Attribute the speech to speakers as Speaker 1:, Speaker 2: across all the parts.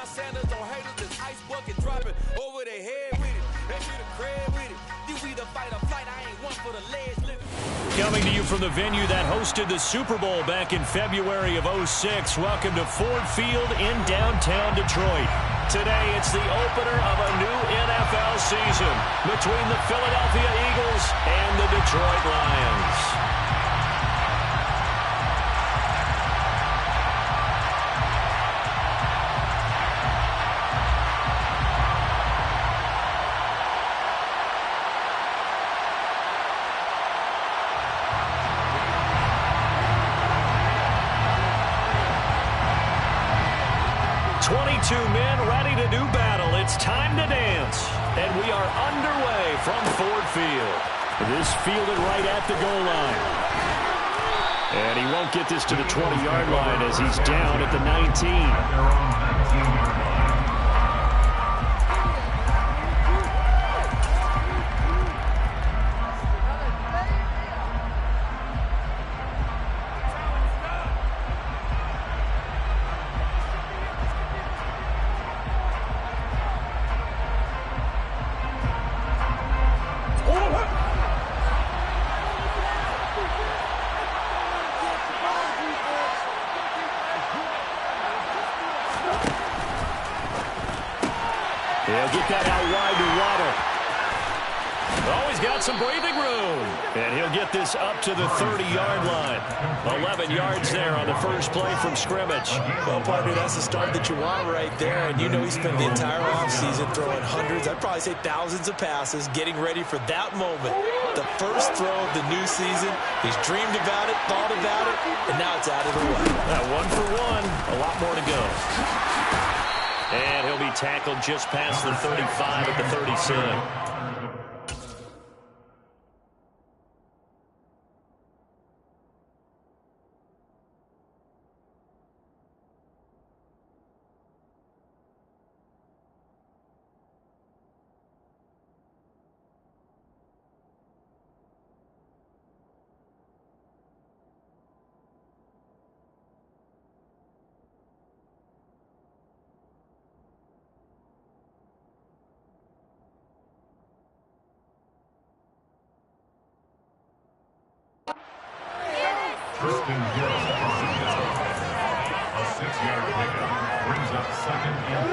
Speaker 1: Sanders on haters, this ice bucket dropping over their head with it. They be the crib with it. You either fight or flight, I ain't one for the legs living.
Speaker 2: Coming to you from the venue that hosted the Super Bowl back in February of '06, welcome to Ford Field in downtown Detroit. Today, it's the opener of a new NFL season between the Philadelphia Eagles and the Detroit Lions. 22 men ready to do battle. It's time to dance. And we are underway from Ford Field. This fielded right at the goal line. And he won't get this to the 20-yard line as he's down at the 19. He'll get that out wide to Waddle. Oh, he's got some breathing room. And he'll get this up to the 30-yard line. 11 yards there on the first play from scrimmage.
Speaker 3: Well, partner, that's the start that you want right there. And you know he spent the entire offseason throwing hundreds, I'd probably say thousands of passes, getting ready for that moment. The first throw of the new season. He's dreamed about it, thought about it, and now it's out of the way.
Speaker 2: One for one. A lot more to go. And he'll be tackled just past the 35 at the 37.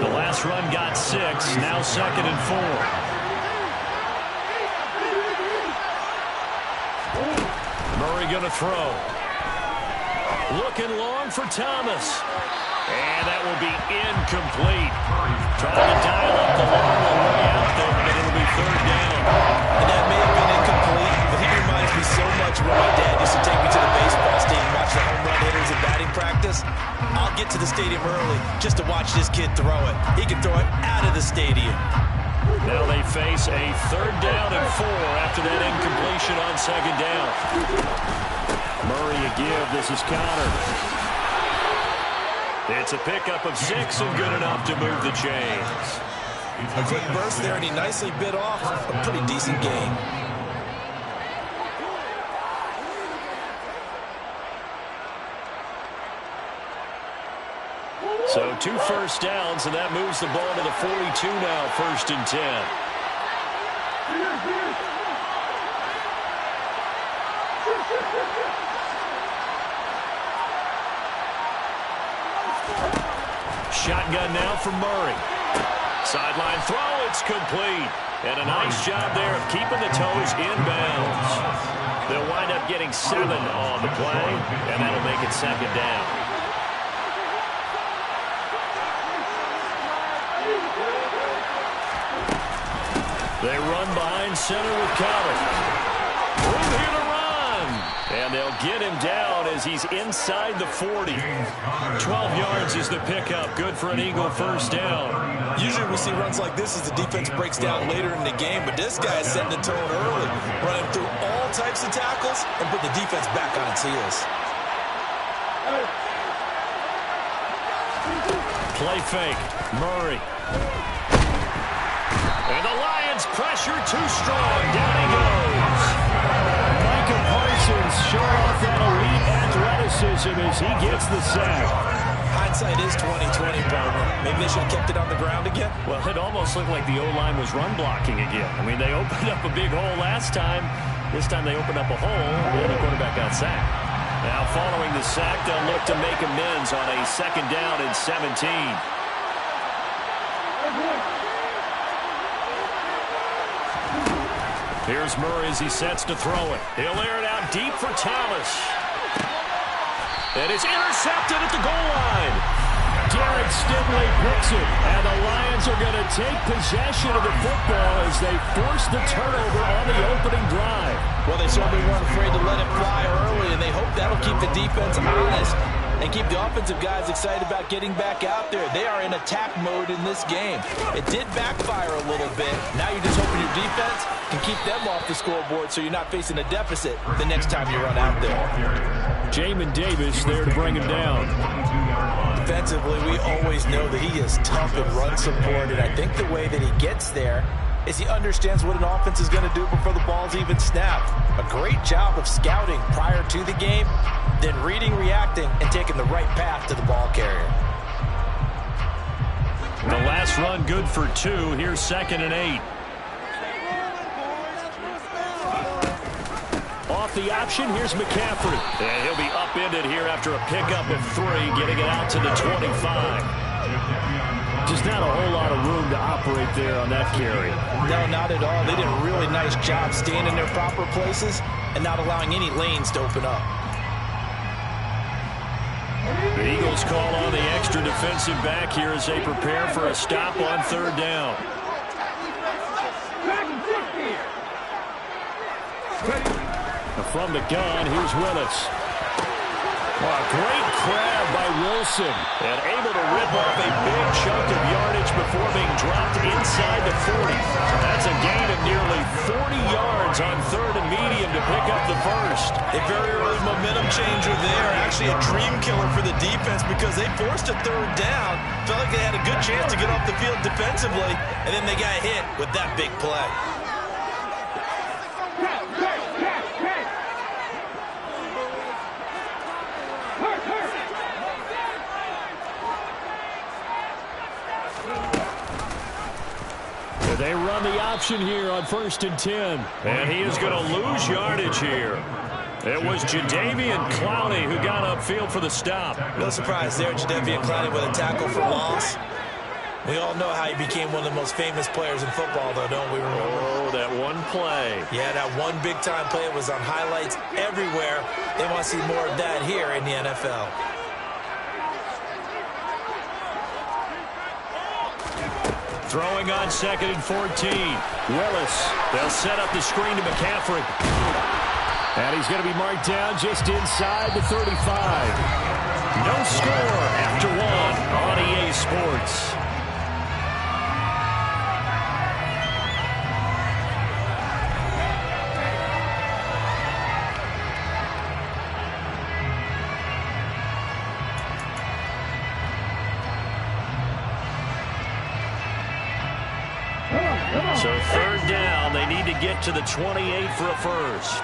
Speaker 2: The last run got 6, now 2nd and 4. Murray going to throw. Looking long for Thomas. And that will be incomplete. Trying to dial up the long one way out there, but it'll be 3rd down.
Speaker 3: And that may have been incomplete, but he reminds me so much of when my dad used to take me to the baseball stadium, watch the home run hitters in batting practice. I'll get to the stadium early just to watch this kid throw it. He can throw it out of the stadium.
Speaker 2: Now they face a 3rd down and 4 after that incompletion on 2nd down. Murray a give. This is countered. It's a pickup of 6 and good enough to move the chains.
Speaker 3: A quick burst there, and he nicely bit off a pretty decent gain.
Speaker 2: So 2 first downs, and that moves the ball to the 42 now, 1st and 10. Shotgun now for Murray. Sideline throw, it's complete. And a nice job there of keeping the toes in bounds. They'll wind up getting 7 on the play, and that'll make it 2nd down. They run behind center with Cotter. Room here to run. And they'll get him down as he's inside the 40. 12 yards is the pickup. Good for an Eagle 1st down.
Speaker 3: Usually we see runs like this as the defense breaks down later in the game, but this guy is setting the tone early, running through all types of tackles and put the defense back on its heels.
Speaker 2: Play fake. Murray. And the Lions pressure too strong. Down he goes. Micah Parsons showing off that elite athleticism as he gets the sack.
Speaker 3: Hindsight is 20/20, partner. Maybe they should have kept it on the ground again.
Speaker 2: Well, it almost looked like the O-line was run blocking again. I mean, they opened up a big hole last time. This time they opened up a hole, and the quarterback got sacked. Now, following the sack, they'll look to make amends on a 2nd down and 17. Here's Murray as he sets to throw it. He'll air it out deep for Thomas. And it's intercepted at the goal line. Derek Stingley picks it, and the Lions are going to take possession of the football as they force the turnover on the opening drive.
Speaker 3: Well, they certainly weren't afraid to let it fly early, and they hope that'll keep the defense honest and keep the offensive guys excited about getting back out there. They are in attack mode in this game. It did backfire a little bit. Now you're just hoping your defense can keep them off the scoreboard so you're not facing a deficit the next time you run out there.
Speaker 2: Jamin Davis there to bring him down.
Speaker 3: Defensively, we always know that he is tough in run support, and I think the way that he gets there is he understands what an offense is going to do before the ball's even snapped. A great job of scouting prior to the game, then reading, reacting, and taking the right path to the ball carrier.
Speaker 2: The last run good for 2. Here's 2nd and 8. Off the option, here's McCaffrey. And he'll be upended here after a pickup of 3, getting it out to the 25. Just not a whole lot of room to operate there on that carry.
Speaker 3: No, not at all. They did a really nice job staying in their proper places and not allowing any lanes to open up.
Speaker 2: The Eagles call on the extra defensive back here as they prepare for a stop on 3rd down. From the gun, here's Willis. A great grab by Wilson, and able to rip off a big chunk of yardage before being dropped inside the 40. That's a gain of nearly 40 yards on 3rd and medium to pick up the first.
Speaker 3: A very early momentum changer there. Actually a dream killer for the defense because they forced a 3rd down. Felt like they had a good chance to get off the field defensively, and then they got hit with that big play.
Speaker 2: They run the option here on 1st and 10. And he is going to lose yardage here. It was Jadeveon Clowney who got upfield for the stop.
Speaker 3: No surprise there, Jadeveon Clowney with a tackle for loss. We all know how he became one of the most famous players in football, though, don't we remember?
Speaker 2: Oh, that one play.
Speaker 3: Yeah, that one big-time play. It was on highlights everywhere. They want to see more of that here in the NFL.
Speaker 2: Throwing on 2nd and 14. Willis. They'll set up the screen to McCaffrey. And he's going to be marked down just inside the 35. No score after 1 on EA Sports. So 3rd down, they need to get to the 28 for a first.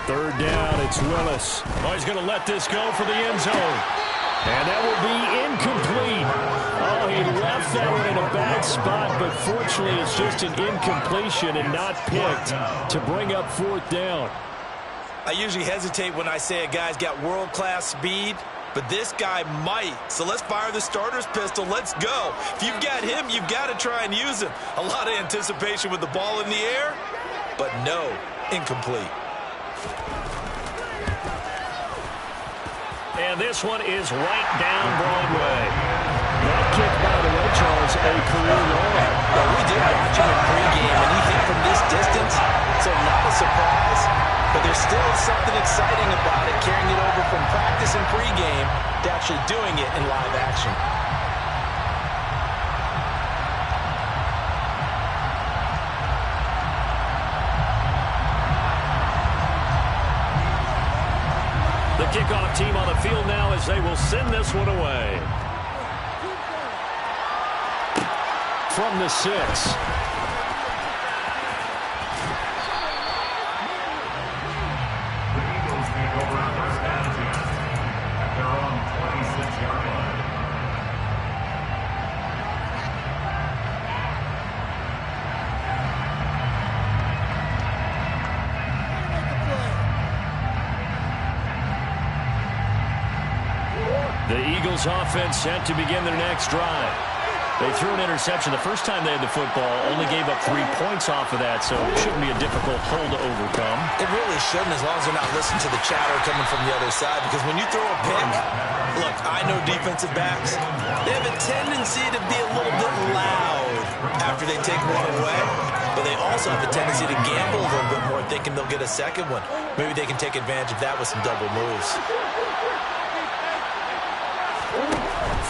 Speaker 2: Third down, it's Willis. Oh, he's going to let this go for the end zone. And that will be incomplete. Oh, he left that one in a bad spot, but fortunately it's just an incompletion and not picked to bring up 4th down.
Speaker 3: I usually hesitate when I say a guy's got world-class speed, but this guy might. So let's fire the starter's pistol. Let's go. If you've got him, you've got to try and use him. A lot of anticipation with the ball in the air, but no, incomplete.
Speaker 2: And this one is right down Broadway. That kick, by the way, Charles, a career low.
Speaker 3: Well, we did watch him in pregame, and he hit from this distance, so not a surprise. But there's still something exciting about it, carrying it over from practice and pregame to actually doing it in live action.
Speaker 2: The Kickoff team on the field now as they will send this one away. From the 6. The Eagles offense set to begin their next drive. They threw an interception the first time they had the football, only gave up 3 points off of that, so it shouldn't be a difficult hole to overcome.
Speaker 3: It really shouldn't, as long as they're not listening to the chatter coming from the other side, because when you throw a pick, look, I know defensive backs, they have a tendency to be a little bit loud after they take one away, but they also have a tendency to gamble a little bit more, thinking they'll get a second one. Maybe they can take advantage of that with some double moves.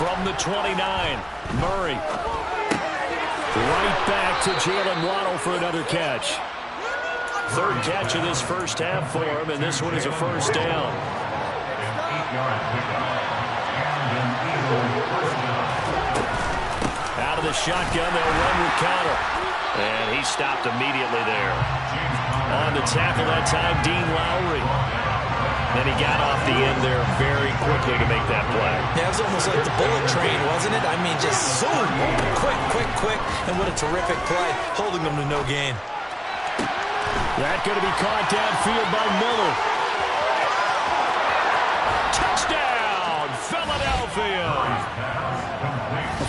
Speaker 2: From the 29, Murray. Right back to Jalen Waddle for another catch. Third catch of this first half for him, and this one is a first down. Out of the shotgun, they'll run with counter. And he stopped immediately there. On the tackle that time, Dean Lowry. Then he got off the end there very quickly to make that play.
Speaker 3: Yeah, it was almost like the bullet train, wasn't it? I mean, just zoom, quick, and what a terrific play, holding them to no gain.
Speaker 2: That going to be caught downfield by Miller. Touchdown, Philadelphia!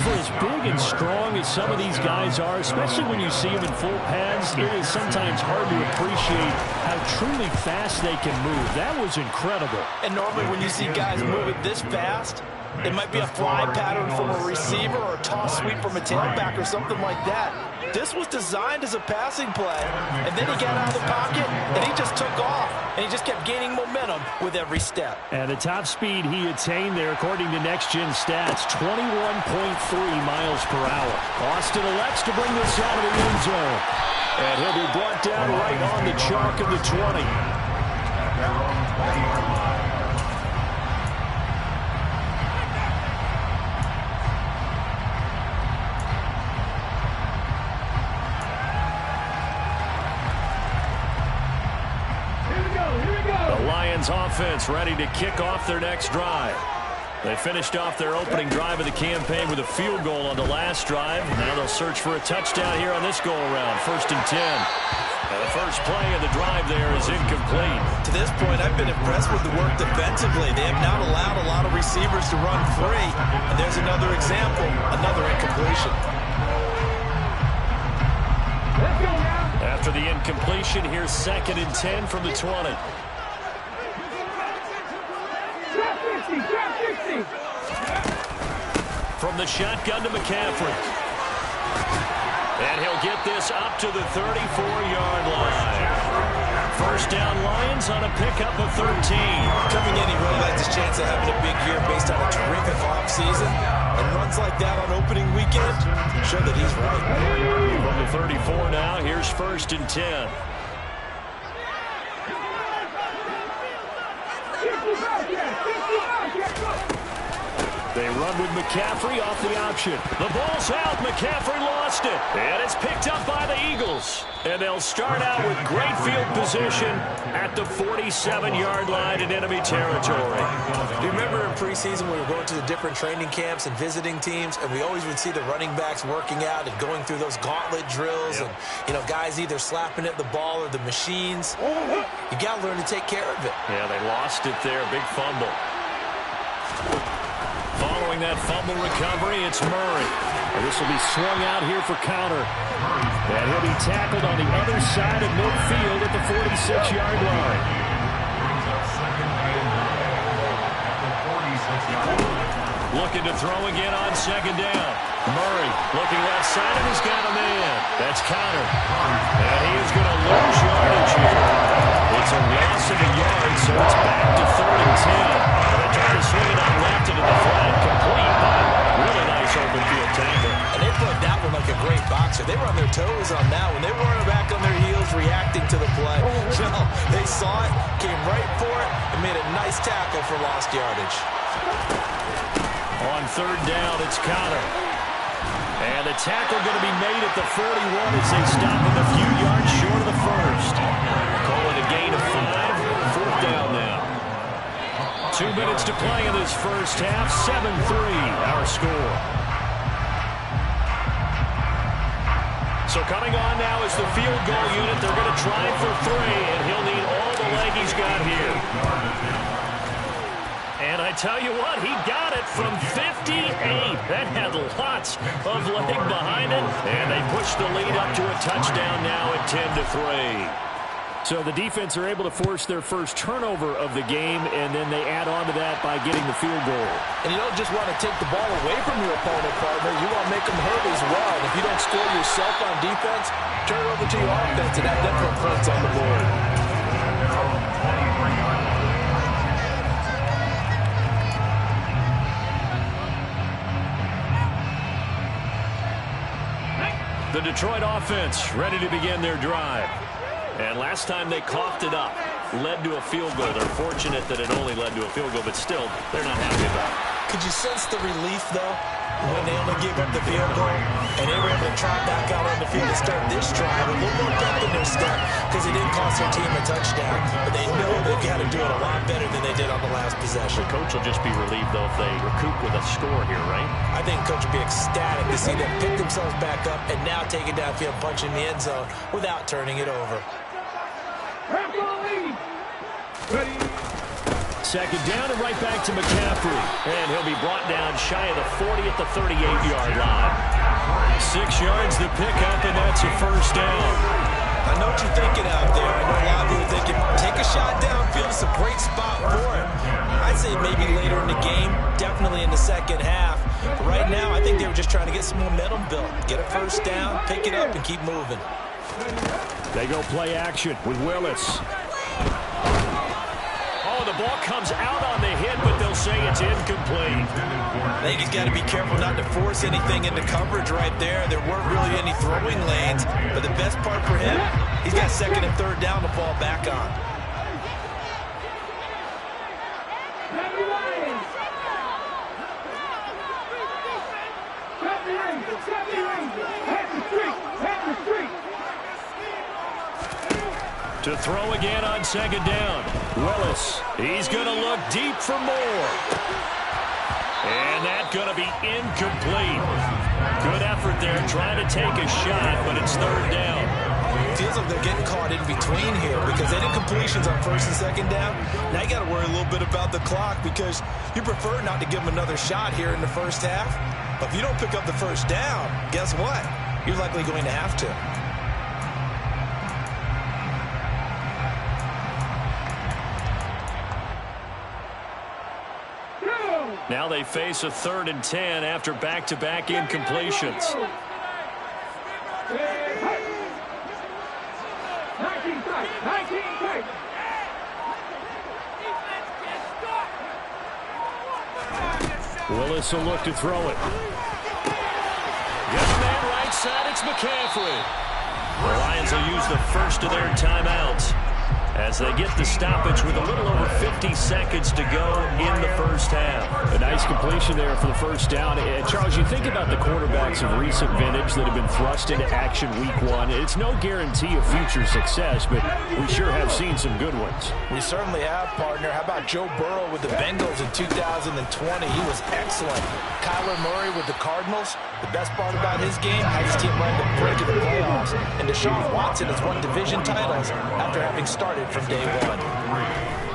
Speaker 2: For as big and strong as some of these guys are, especially when you see them in full pads, it is sometimes hard to appreciate how truly fast they can move. That was incredible.
Speaker 3: And normally when you see guys moving this fast, it might be a fly pattern from a receiver or a toss sweep from a tailback or something like that. This was designed as a passing play, and then he got out of the pocket, and he just took off, and he just kept gaining momentum with every step.
Speaker 2: And the top speed he attained there, according to Next Gen Stats, 21.3 miles per hour. Austin elects to bring this out of the end zone, and he'll be brought down right on the chalk of the 20. Offense ready to kick off their next drive. They finished off their opening drive of the campaign with a field goal on the last drive. Now they'll search for a touchdown here on this go-around. 1st and 10. And the first play of the drive there is incomplete.
Speaker 3: To this point, I've been impressed with the work defensively. They have not allowed a lot of receivers to run free. And there's another example, another incompletion.
Speaker 2: After the incompletion, here's 2nd and 10 from the 20. From the shotgun to McCaffrey. And he'll get this up to the 34-yard line. First down Lions on a pickup of 13.
Speaker 3: Coming in, he really likes his chance of having a big year based on a terrific offseason. And runs like that on opening weekend show that he's right.
Speaker 2: From the 34 now, here's 1st and 10. They run with McCaffrey off the option. The ball's out. McCaffrey lost it. And it's picked up by the Eagles. And they'll start out with great field position at the 47-yard line in enemy territory.
Speaker 3: Do you remember in preseason when we were going to the different training camps and visiting teams, and we always would see the running backs working out and going through those gauntlet drills, and, you know, guys either slapping at the ball or the machines. You got to learn to take care of it.
Speaker 2: Yeah, they lost it there. Big fumble. Following that fumble recovery, it's Murray. And this will be swung out here for counter. And he'll be tackled on the other side of midfield at the 46-yard line. Looking to throw again on 2nd down. Murray looking left side, and he's got a man. That's counter. And he is going to lose yardage here. It's a loss of a yard, so it's back to 3rd and 10. And they try to swing it on left into the flat, complete, but really nice open field tackle.
Speaker 3: And they put that one like a great boxer. because they were on their toes on that one. They weren't back on their heels reacting to the play. No, they saw it, came right for it, and made a nice tackle for lost yardage.
Speaker 2: On third down, it's Connor. And the tackle going to be made at the 41 as they stop him a few yards short of the first. Calling a gain of 5. Fourth down now. 2 minutes to play in this first half. 7-3 our score. So coming on now is the field goal unit. They're going to try for 3, and he'll need all the leg he's got here. And I tell you what, he got it from 58. That had lots of leg behind it, and they pushed the lead up to a touchdown now at 10-3. So the defense are able to force their first turnover of the game, and then they add on to that by getting the field goal. And you don't just want to take the ball away from your opponent, partner. You want to make them hurt as well. And if you don't score yourself on defense, turn it over to your offense and have them put points on the board. The Detroit offense ready to begin their drive. And last time they coughed it up, led to a field goal. They're fortunate that it only led to a field goal, but still, they're not happy about it.
Speaker 3: Could you sense the relief, though, when they only gave up the field goal and they were able to trot back out on the field to start this drive? A little more pep in their step because it didn't cost their team a touchdown. But they know they've got to do it a lot better than they did on the last possession.
Speaker 2: The coach will just be relieved, though, if they recoup with a score here, right?
Speaker 3: I think coach will be ecstatic to see them pick themselves back up and now take it downfield, punch in the end zone without turning it over.
Speaker 2: Second down and right back to McCaffrey. And he'll be brought down shy of the 40 at the 38-yard line. 6 yards the pickup, and that's a first down.
Speaker 3: I know what you're thinking out there. I know a lot of you are thinking, take a shot downfield. It's a great spot for it. I'd say maybe later in the game, definitely in the second half. But right now, I think they were just trying to get some momentum built. Get a first down, pick it up, and keep moving.
Speaker 2: They go play action with Willis. Oh, the ball comes out on the hit, but they'll say it's incomplete.
Speaker 3: I think he's got to be careful not to force anything into coverage right there. There weren't really any throwing lanes, but the best part for him, he's got second and third down to fall back on.
Speaker 2: To throw again on second down. Willis, he's going to look deep for more. And that's going to be incomplete. Good effort there trying to take a shot, but it's third down.
Speaker 3: Feels like they're getting caught in between here because they did completions on first and second down. Now you got to worry a little bit about the clock because you prefer not to give them another shot here in the first half. But if you don't pick up the first down, guess what? You're likely going to have to.
Speaker 2: Now they face a 3rd and 10 after back-to-back incompletions. Willis will look to throw it. Yes, man, right side, it's McCaffrey. The Lions will use the first of their timeouts as they get the stoppage with a little over 50 seconds to go in the first half.
Speaker 4: A nice completion there for the first down. Charles, you think about the quarterbacks of recent vintage that have been thrust into action week 1. It's no guarantee of future success, but we sure have seen some good ones.
Speaker 3: We certainly have, partner. How about Joe Burrow with the Bengals in 2020? He was excellent. Kyler Murray with the Cardinals. The best part about his game, how his team ran the brink of the playoffs. And Deshaun Watson has won division titles after having started from day one.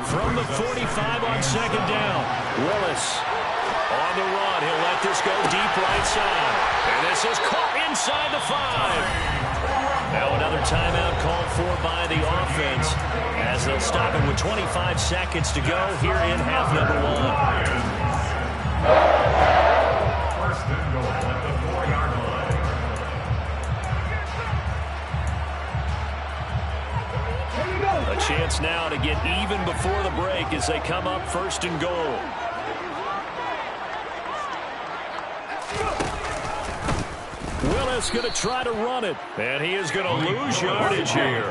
Speaker 2: From the 45 on second down, Willis on the run. He'll let this go deep right side. And this is caught inside the 5. Now another timeout called for by the offense as they'll stop it with 25 seconds to go here in half number 1.
Speaker 5: First and goal at the 4-yard line.
Speaker 2: A chance now to get even before the break as they come up first and goal. Willis
Speaker 4: Willis going to try to run it. And he is going to lose yardage here.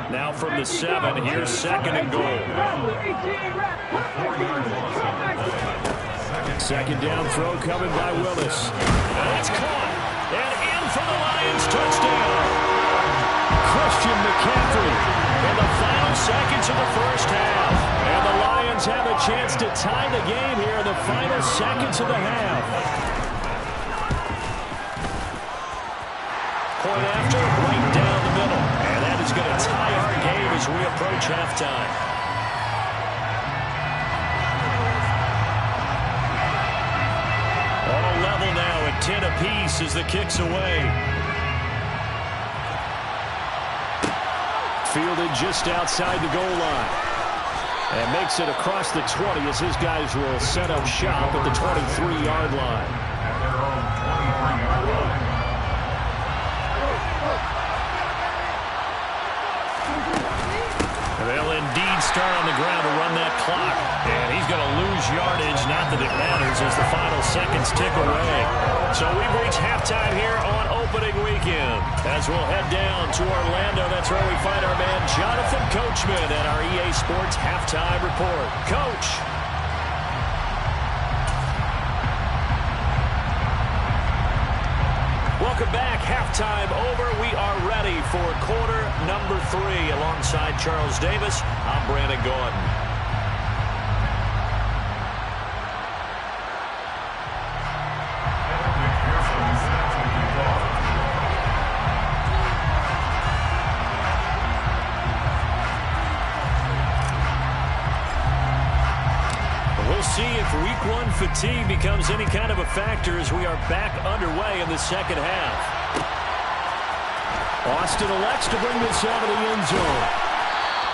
Speaker 4: Now from the 7, here's 2nd and goal. Second down throw coming by Willis. And that's caught. And in for the Lions touchdown. Christian McCaffrey in the final seconds of the first half. And the Lions have a chance to tie the game here in the final seconds of the half. Point after, right down the middle. And that is going to tie our game as we approach halftime. All level now at 10 apiece as the kick's away. Fielded just outside the goal line. And makes it across the 20 as his guys will set up shop at the 23-yard line. They'll indeed start on the ground to run that clock. And he's going to lose yardage. Not that it matters as the final seconds tick away. So we've reached halftime here on opening weekend. As we'll head down to Orlando, that's where we find our man Jonathan Coachman at our EA Sports Halftime Report. Coach. Welcome back. Halftime over. We are ready for quarter number 3. Alongside Charles Davis, I'm Brandon Gordon. We'll see if week 1 fatigue becomes any kind of a factor as we are back underway in the second half. Austin elects to bring this out of the end zone.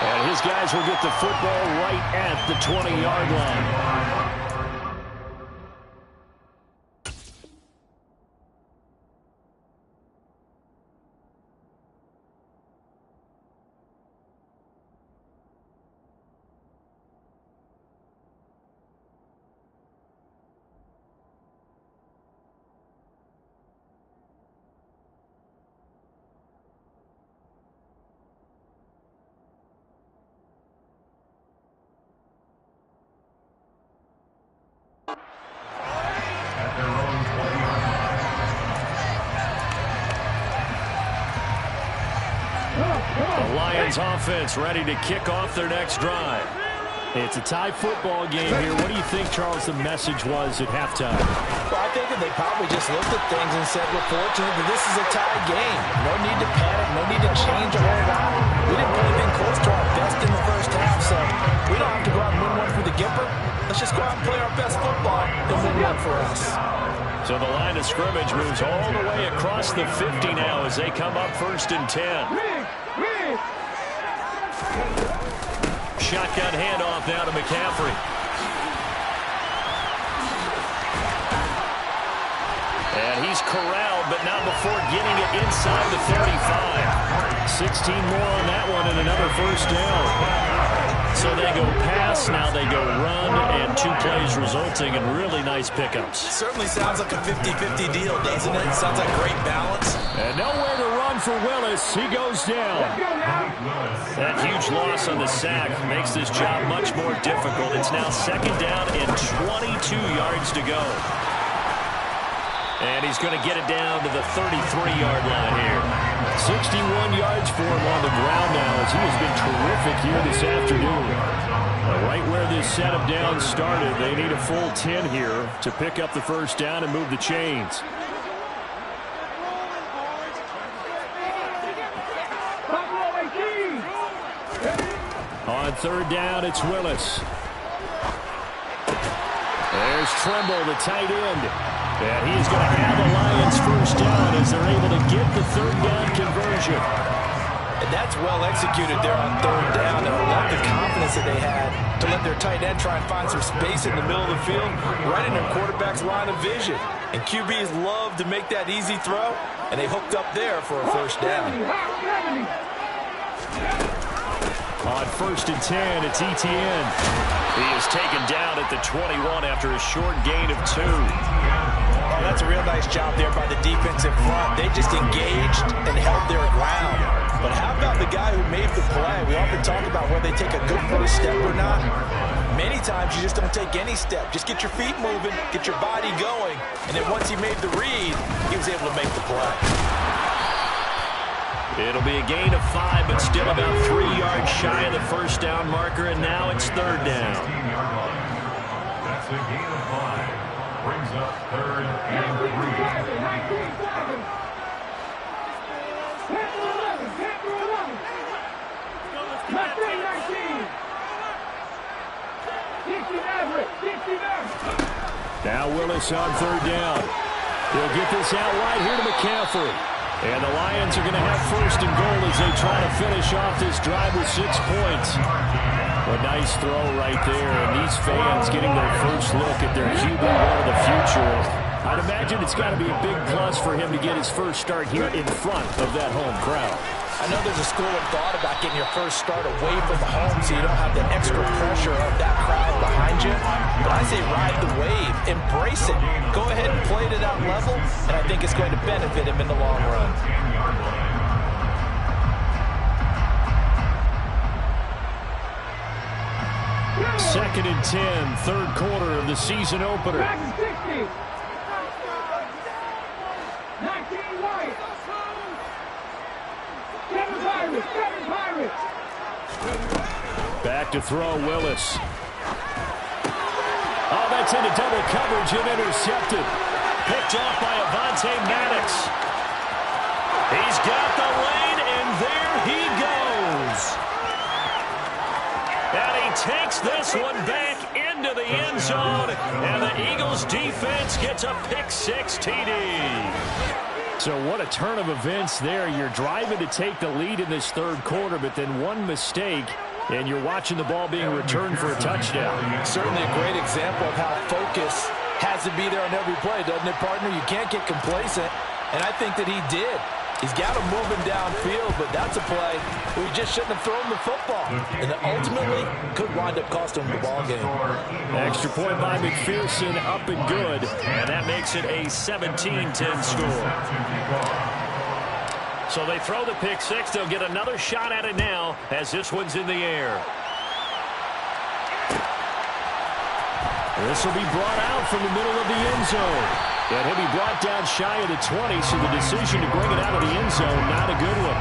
Speaker 4: And his guys will get the football right at the 20-yard line. The Lions offense ready to kick off their next drive. It's a tie football game here. What do you think, Charles, the message was at halftime?
Speaker 3: Well, I think that they probably just looked at things and said, we're fortunate that this is a tie game. No need to panic, no need to change a whole lot. We didn't play anything close to our best in the first half, so we don't have to go out and win one for the Gipper. Let's just go out and play our best football and win one for us.
Speaker 4: So the line of scrimmage moves all the way across the 50 now as they come up 1st and 10. Shotgun handoff now to McCaffrey. And he's corralled, but not before getting it inside the 35. 16 more on that one and another first down. So they go pass, now they go run, and 2 plays resulting in really nice pickups.
Speaker 3: Certainly sounds like a 50-50 deal, doesn't it? Sounds like great balance.
Speaker 4: And nowhere to run for Willis. He goes down. That huge loss on the sack makes this job much more difficult. It's now 2nd down and 22 yards to go. And he's going to get it down to the 33-yard line here. 61 yards for him on the ground now as he has been terrific here this afternoon. Right where this set of downs started, they need a full 10 here to pick up the first down and move the chains. On 3rd down, it's Willis. There's Trimble, the tight end. And he's going to have the Lions first down as they're able to get the 3rd down conversion.
Speaker 3: And that's well executed there on 3rd down. And I love the confidence that they had to let their tight end try and find some space in the middle of the field, right in their quarterback's line of vision. And QBs love to make that easy throw, and they hooked up there for a first down.
Speaker 4: On 1st and 10, it's Etienne. He is taken down at the 21 after a short gain of 2.
Speaker 3: That's a real nice job there by the defensive front. They just engaged and held their ground. But how about the guy who made the play? We often talk about whether they take a good first step or not. Many times you just don't take any step. Just get your feet moving, get your body going, and then once he made the read, he was able to make the play.
Speaker 2: It'll be a gain of 5, but still about 3 yards shy of the first down marker, and now it's third down.
Speaker 5: That's a gain of 5. Brings up 3rd and 3.
Speaker 4: Now Willis on third down. He'll get this out wide here to McCaffrey. And the Lions are going to have first and goal as they try to finish off this drive with 6 points. A nice throw right there, and these fans getting their first look at their QB1 of the future. I'd imagine it's got to be a big plus for him to get his first start here in front of that home crowd.
Speaker 3: I know there's a school of thought about getting your first start away from home so you don't have the extra pressure of that crowd behind you. But I say ride the wave. Embrace it. Go ahead and play to that level, and I think it's going to benefit him in the long run.
Speaker 4: Second and 10, third quarter of the season opener. Back to throw, Willis. Oh, that's into double coverage and intercepted.
Speaker 2: Picked off by Avonte Maddox. He's got the lane, and there he goes. And he takes this one back into the end zone, and the Eagles defense gets a pick-6 TD.
Speaker 4: So what a turn of events there. You're driving to take the lead in this third quarter, but then one mistake, and you're watching the ball being returned for a touchdown.
Speaker 3: Certainly a great example of how focus has to be there on every play, doesn't it, partner? You can't get complacent, and I think that he did. He's got him moving downfield, but that's a play where he just shouldn't have thrown the football. And it ultimately could wind up costing him the ball game.
Speaker 4: Extra point by McPherson, up and good.
Speaker 2: And that makes it a 17-10 score. So they throw the pick-6. They'll get another shot at it now as this one's in the air.
Speaker 4: This will be brought out from the middle of the end zone. And he'll be brought down shy of the 20, so the decision to bring it out of the end zone, not a good one.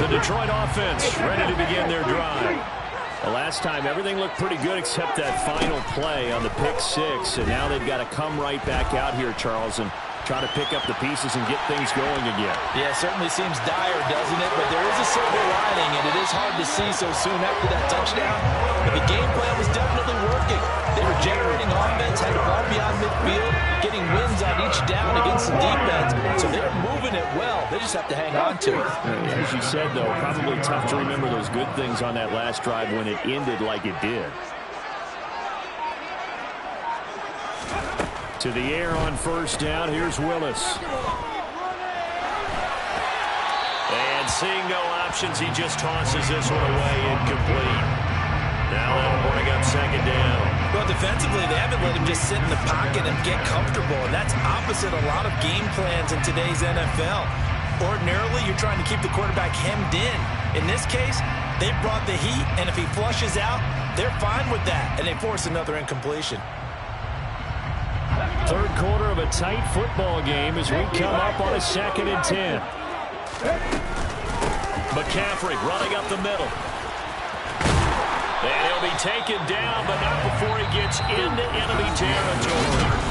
Speaker 4: The Detroit offense ready to begin their drive. The last time, everything looked pretty good except that final play on the pick-6, and now they've got to come right back out here, Charles, and try to pick up the pieces and get things going again.
Speaker 3: Yeah, it certainly seems dire, doesn't it? But there is a silver lining, and it is hard to see so soon after that touchdown. But the game plan was definitely working. They were generating offense, had the ball beyond midfield, getting wins on each down against the defense. So they're moving it well. They just have to hang on to it.
Speaker 4: As you said, though, probably tough to remember those good things on that last drive when it ended like it did. To the air on first down. Here's Willis.
Speaker 2: And seeing no options, he just tosses this one away, incomplete. Now that'll bring up second down.
Speaker 3: Well, defensively, they haven't let him just sit in the pocket and get comfortable, and that's opposite a lot of game plans in today's NFL. Ordinarily, you're trying to keep the quarterback hemmed in. In this case, they brought the heat, and if he flushes out, they're fine with that, and they force another incompletion.
Speaker 4: Third quarter of a tight football game as we come up on a 2nd and 10.
Speaker 2: McCaffrey running up the middle. And he'll be taken down, but not before he gets into enemy territory.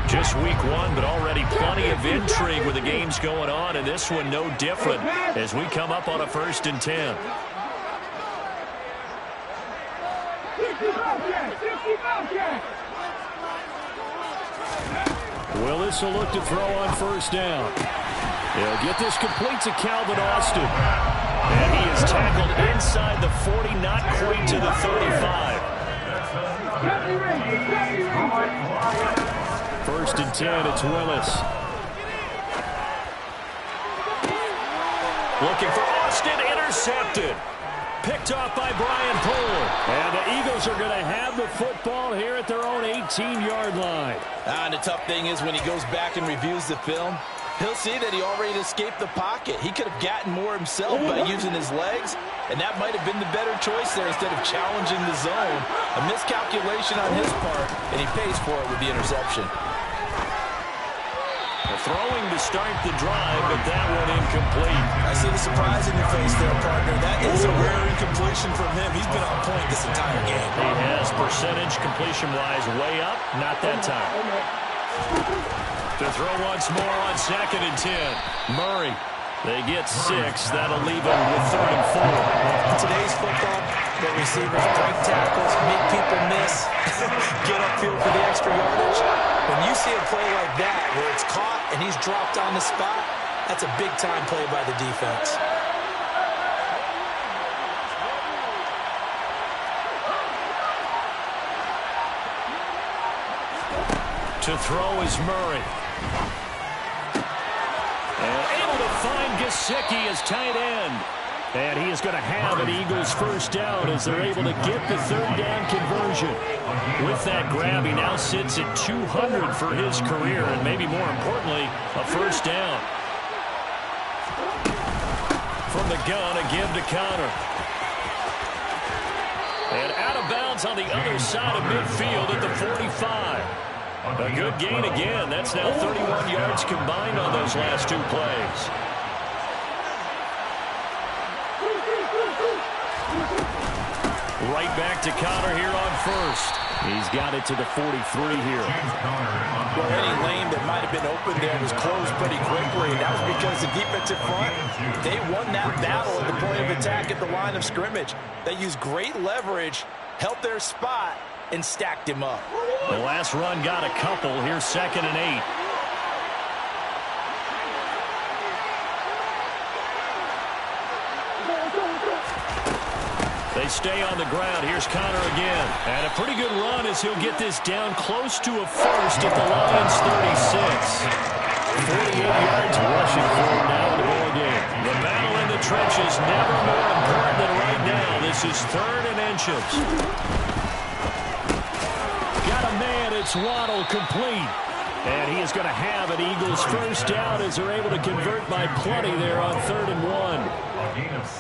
Speaker 2: Just week 1, but already plenty of intrigue with the games going on, and this one no different as we come up on a 1st and 10.
Speaker 4: Willis will look to throw on first down. He'll get this complete to Calvin Austin.
Speaker 2: And he is tackled inside the 40, not quite to the 35.
Speaker 4: 1st and 10. It's Willis.
Speaker 2: Looking for Austin, intercepted. Picked off by Brian Poole.
Speaker 4: And the Eagles are going to have the football here at their own 18-yard line.
Speaker 3: And the tough thing is when he goes back and reviews the film, he'll see that he already escaped the pocket. He could have gotten more himself by using his legs, and that might have been the better choice there instead of challenging the zone. A miscalculation on his part, and he pays for it with the interception.
Speaker 2: Throwing to start the drive, but that one incomplete.
Speaker 3: I see the surprise in your face there, partner. That is a rare incompletion from him. He's been on point this entire game.
Speaker 2: He has percentage completion-wise way up, not that time. To throw once more on 2nd and 10. Murray. They get 6. That'll leave them with 3rd and 4.
Speaker 3: In today's football, the receivers break tackles, make people miss, get upfield for the extra yardage. When you see a play like that where it's caught and he's dropped on the spot, that's a big-time play by the defense.
Speaker 2: To throw is Murray. And able to find Gesicki as tight end.
Speaker 4: And he is going to have an Eagles 1st down as they're able to get the 3rd down conversion.
Speaker 2: With that grab, he now sits at 200 for his career, and maybe more importantly, a 1st down. From the gun, a give to Connor. And out of bounds on the other side of midfield at the 45. A good gain again. That's now 31 yards combined on those last 2 plays. Right back to Connor here on 1st.
Speaker 4: He's got it to the 43 here.
Speaker 3: Well, any lane that might have been open there was closed pretty quickly. That was because the defensive front, they won that battle at the point of attack at the line of scrimmage. They used great leverage, held their spot, and stacked him up.
Speaker 2: The last run got a couple. Here's 2nd and 8. They stay on the ground. Here's Connor again. And a pretty good run as he'll get this down close to a 1st at the Lions 36. 48 yards rushing for him now in the ball game. The battle in the trenches never more important than right now. This is 3rd and inches.
Speaker 4: Got a man. It's Waddle, complete. And he is going to have an Eagles 1st down as they're able to convert by plenty there on 3rd and 1.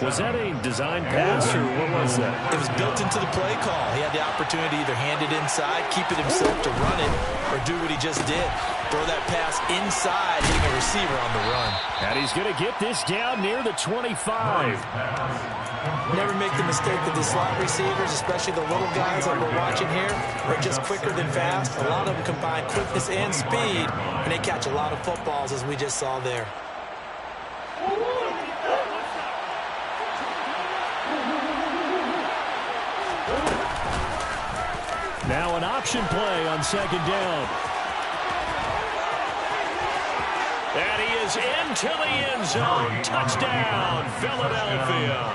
Speaker 2: Was that a design pass, or what was that?
Speaker 3: It was built into the play call. He had the opportunity to either hand it inside, keep it himself to run it, or do what he just did. Throw that pass inside, hitting a receiver on the run.
Speaker 4: And he's going to get this down near the 25.
Speaker 3: Never make the mistake that the slot receivers, especially the little guys that we're watching here, are just quicker than fast. A lot of them combine quickness and speed, and they catch a lot of footballs, as we just saw there.
Speaker 4: Now an option play on 2nd down.
Speaker 2: And he is into the end zone. Touchdown, Philadelphia.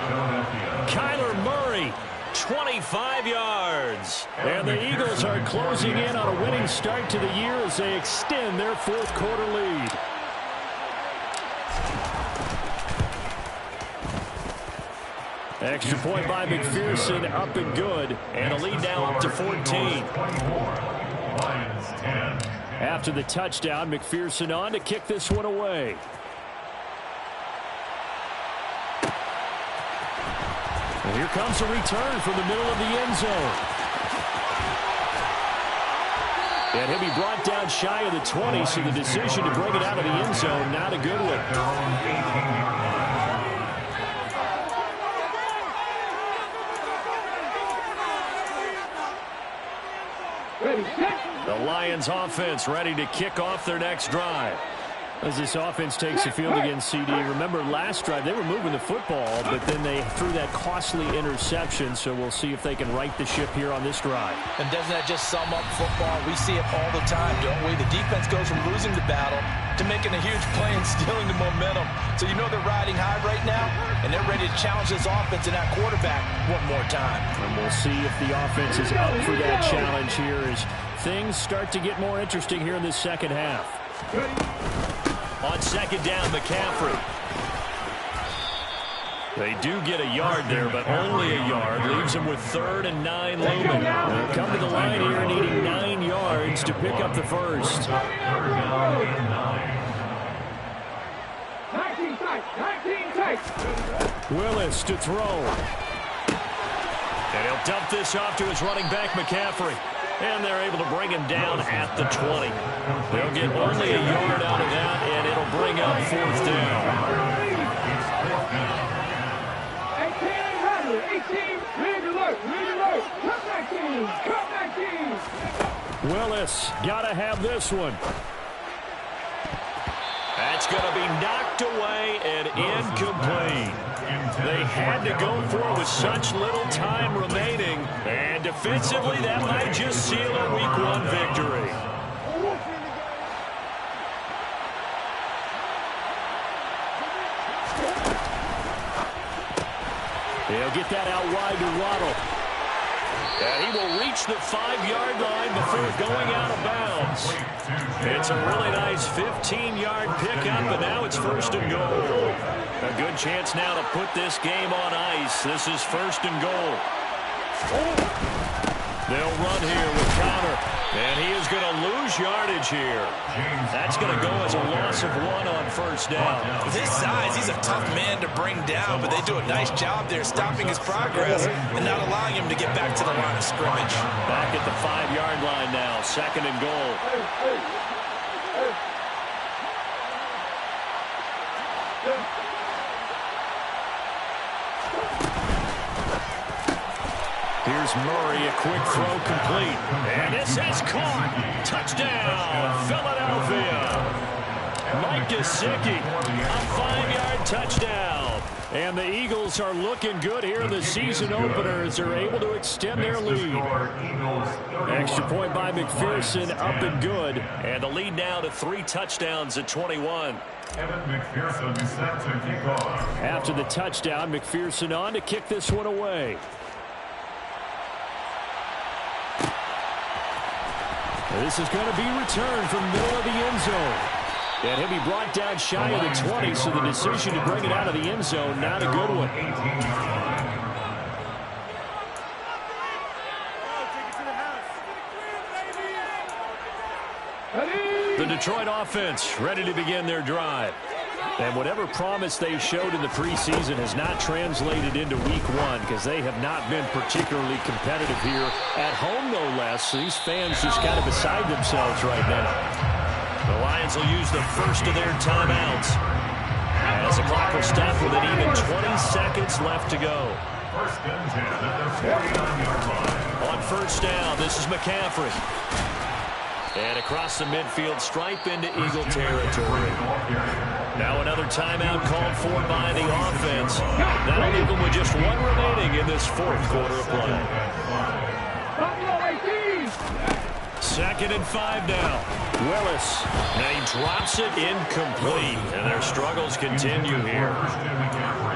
Speaker 2: Kyler Murray, 25 yards.
Speaker 4: And the Eagles are closing in on a winning start to the year as they extend their 4th quarter lead. Extra point by McPherson, up and good.
Speaker 2: And a lead now up to 14.
Speaker 4: After the touchdown, McPherson on to kick this one away. And here comes a return from the middle of the end zone. And he'll be brought down shy of the 20, so the decision to bring it out of the end zone, not a good one.
Speaker 2: The Lions offense ready to kick off their next drive.
Speaker 4: As this offense takes the field against CD, remember last drive they were moving the football, but then they threw that costly interception, so we'll see if they can right the ship here on this drive.
Speaker 3: And doesn't that just sum up football? We see it all the time, don't we? The defense goes from losing the battle to making a huge play and stealing the momentum. So you know they're riding high right now, and they're ready to challenge this offense and that quarterback one more time.
Speaker 4: And we'll see if the offense is up for that challenge here as things start to get more interesting here in this second half.
Speaker 2: On second down, McCaffrey. They do get a yard there, but only a yard. Leaves them with 3rd and 9 looming. They'll come to the line here needing 9 yards to pick up the first.
Speaker 5: 3rd down and 9.
Speaker 4: Willis to throw.
Speaker 2: And he'll dump this off to his running back, McCaffrey. And they're able to bring him down at the 20. They'll get only a yard out of that, and it'll bring up 4th down.
Speaker 5: 18,
Speaker 4: Willis, gotta have this one.
Speaker 2: That's going to be knocked away and incomplete. They had to go for it with such little time remaining, and defensively that might just seal a Week 1 victory.
Speaker 4: They'll get that out wide to Waddle.
Speaker 2: And he will reach the 5-yard line before going out of bounds. It's a really nice 15-yard pickup, and now it's 1st and goal. A good chance now to put this game on ice. This is 1st and goal. They'll run here with Connor, and he is going to lose yardage here. That's going to go as a loss of 1 on 1st down.
Speaker 3: With his size, he's a tough man to bring down, but they do a nice job there stopping his progress and not allowing him to get back to the line of scrimmage.
Speaker 2: Back at the 5-yard line now, 2nd and goal. Here's Murray, a quick throw complete. And this is caught. Touchdown, Philadelphia. Mike Gesicki, a 5-yard touchdown. And the Eagles are looking good here in the season opener as they're able to extend their lead. Extra point by McPherson, up and good. And the lead now to 3 touchdowns at 21.
Speaker 4: After the touchdown, McPherson on to kick this one away. This is going to be returned from middle of the end zone. And he'll be brought down shy of the 20, so the decision to bring it out of the end zone, not a good one.
Speaker 2: The Detroit offense ready to begin their drive. And whatever promise they showed in the preseason has not translated into Week 1 because they have not been particularly competitive here at home, no less. So these fans just kind of beside themselves right now. The Lions will use the first of their timeouts as the clock will stop with an even 20 seconds left to go.
Speaker 5: 1st and 10 at the 49-yard line.
Speaker 2: On 1st down, this is McCaffrey. And across the midfield stripe into Eagle territory. Now another timeout called for by the offense. That'll leave them with just 1 remaining in this 4th quarter of play. 2nd and 5 now.
Speaker 4: Willis.
Speaker 2: And he drops it incomplete. And their struggles continue here.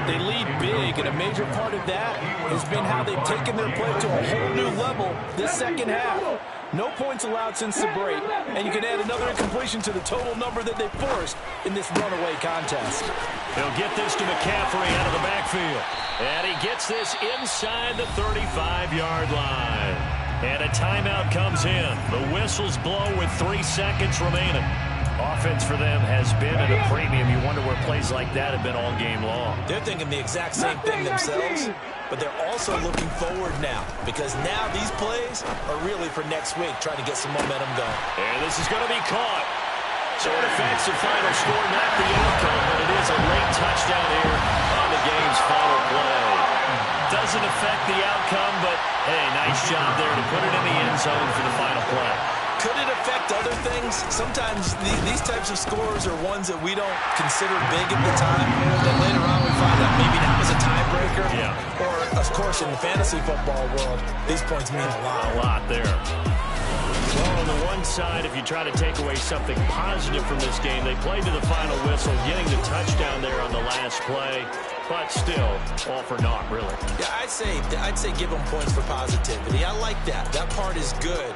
Speaker 3: They lead big, and a major part of that has been how they've taken their play to a whole new level this second half. No points allowed since the break, and you can add another incompletion to the total number that they forced in this runaway contest.
Speaker 2: He'll get this to McCaffrey out of the backfield. And he gets this inside the 35-yard line. And a timeout comes in. The whistles blow with 3 seconds remaining. Offense for them has been at a premium. You wonder where plays like that have been all game long.
Speaker 3: They're thinking the exact same thing themselves, but they're also looking forward now because now these plays are really for next week, trying to get some momentum going.
Speaker 2: And this is going to be caught. So it affects the final score, not the outcome, but it is a late touchdown here on the game's final play. Doesn't affect the outcome, but, hey, nice job there to put it in the end zone for the final play.
Speaker 3: Could it affect other things. Sometimes these types of scores are ones that we don't consider big at the time. Then later on we find out maybe that was a tiebreaker.
Speaker 2: Yeah.
Speaker 3: Or, of course, in the fantasy football world, these points mean a lot.
Speaker 2: A lot there. Well, on the one side, if you try to take away something positive from this game, they played to the final whistle, getting the touchdown there on the last play, but still, all for naught, really.
Speaker 3: Yeah, I'd say give them points for positivity. I like that. That part is good.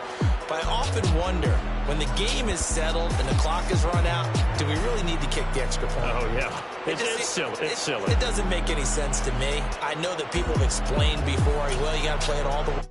Speaker 3: But I often wonder, when the game is settled and the clock is run out, do we really need to kick the extra point?
Speaker 2: Oh, yeah. It's silly. It's silly.
Speaker 3: It doesn't make any sense to me. I know that people have explained before, well, you got to play it all the way.